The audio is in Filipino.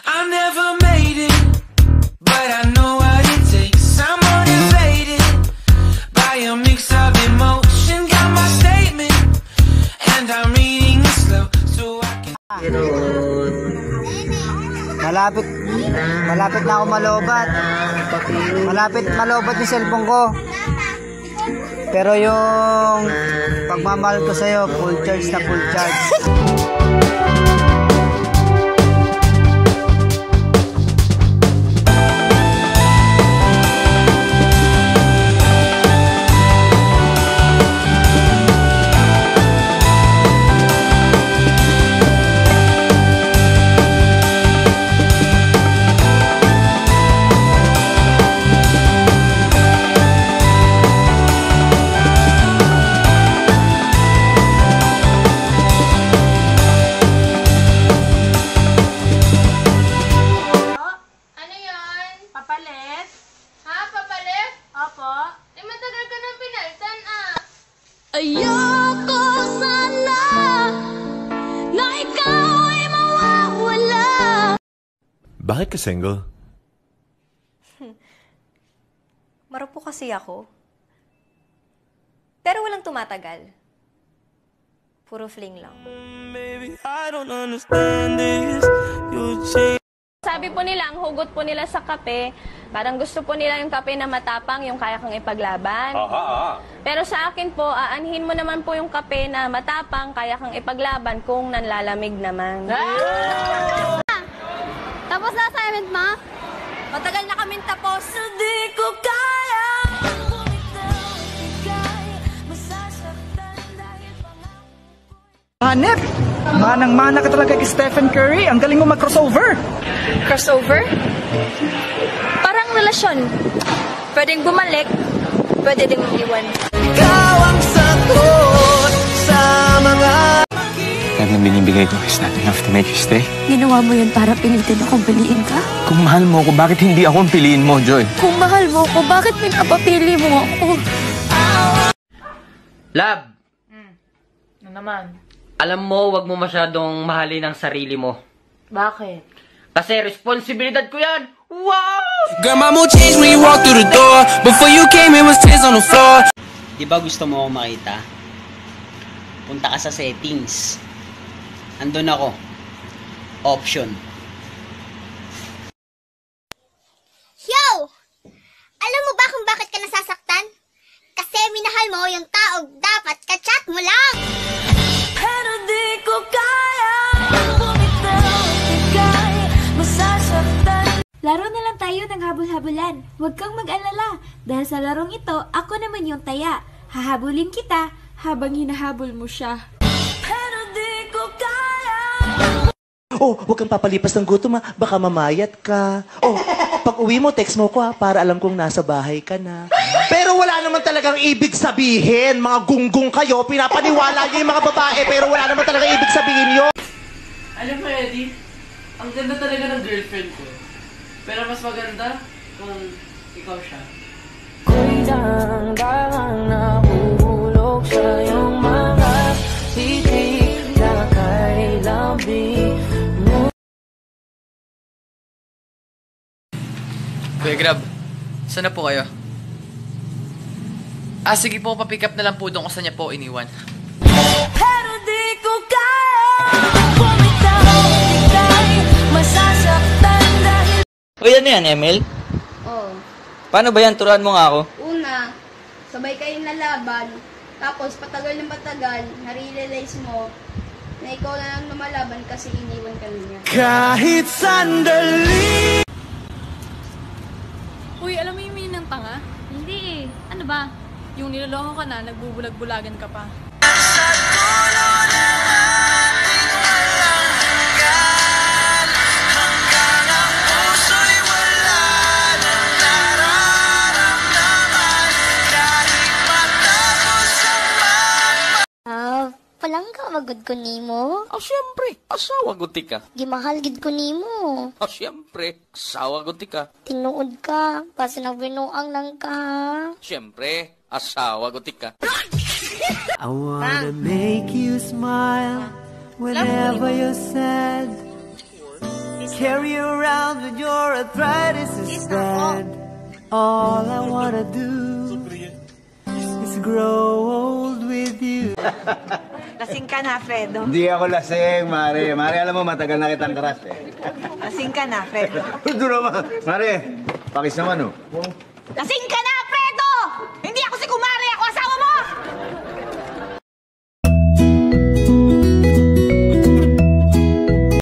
I never made it, but I know what it takes. I'm motivated by a mix of emotion. Got my statement, and I'm reading it slow so I can. Malapit na ako malobat. Malapit malobat yung cellphone ko. Pero yung pagmamahal ko sa'yo, full charge na full charge. Ayoko sana na ikaw ay mawawala. Bakit ka single? Marupok kasi ako. Pero walang tumatagal. Puro fling lang. Baby, I don't understand this. You change. Sabi po nila, ang hugot po nila sa kape, parang gusto po nila yung kape na matapang, yung kaya kang ipaglaban. Pero sa akin po, aanhin mo naman po yung kape na matapang, kaya kang ipaglaban kung nanlalamig naman. Tapos na assignment mo? Matagal na kaming tapos. Di ko kaya. Hanep! Manang-mana ka talaga kay Stephen Curry. Ang galing mo mag-crossover. Crossover? Parang relasyon. Pwedeng bumalik, pwede ding mag-iwan. Ikaw ang sagot sa mga. Lahat ng binibigay ko is not enough to make you stay. Ginawa mo yun para pilitin akong piliin ka? Kung mahal mo ako, bakit hindi ako ang piliin mo, Joy? Kung mahal mo ako, bakit pinapapili mo ako? Love, Ano naman? alam mo, wag mo masyadong mahalin ang sarili mo. Bakit? Kasi responsibilidad ko yan. Wow! Girl, my mood changed when you walked through the door. Before you came in was tears on the floor. Di ba gusto mo ako makita? Punta ka sa settings. Andun ako. Option. Yo! Alam mo ba kung bakit ka nasasaktan? Kasi minahal mo yung taong dapat ka-chat mo lang! Pero di ko kaya. Bumitaw, ika'y masasaktan. Laro na lang tayo ng habol-habulan. Huwag kang mag-alala. Dahil sa larong ito, ako naman yung taya. Hahabulin kita habang hinahabol mo siya. Pero di ko kaya. Oh, huwag kang papalipas ng gutom ha. Baka mamayat ka. Oh, pag uwi mo, text mo ko ha, para alam kong nasa bahay ka na. Pero wala naman talagang ibig sabihin. Mga gunggong kayo, pinapaniwala niyo yung mga babae, pero wala naman talagang ibig sabihin yun. Alam mo, Eddie, ang ganda talaga ng girlfriend ko. Pero mas maganda kung ikaw siya. Ako'y daang nahuhulog sa iyong mga titig na kay lambi mo. Kuya Grab, saan na po kayo? Sige po, papick up na lang po doon kung saan niya po iniwan. Pero di ko kaya. Bumitaw, ika'y masasaktan dahil. Uy, ano yan, Emil? Oo. Paano ba yan? Turuan mo nga ako. Una, sabay kayong nalaban. Tapos, patagal ng patagal, nare-realize mo na ikaw na lang lumalaban kasi iniwan ka niya. Kahit sandali. Uy, alam mo yung meaning ng tanga? Hindi eh. Ano ba? Yung niloloko ka na, nagbubulag-bulagan ka pa. Sa dulo ng ating walang hanggan, hanggang ang puso'y wala nang nararamdaman, kahit matapos ang Palangga magod ko nimo. Siyempre. Asawa guti ka. Gimahal gid ko nimo. Siyempre. Asawa guti ka. Tinuod ka. Basta nagbinuang lang ka. Siyempre. Asawa guti ka. I wanna make you smile whenever you're sad. carry you around when your arthritis is bad. All I wanna do is grow old with you. Lasing ka na, Fredo. Hindi ako lasing, Mare. Mare, alam mo, matagal na kitang crush eh. Lasing ka na, Fredo. Ito naman. Mare, pakis naman oh. Lasing ka na!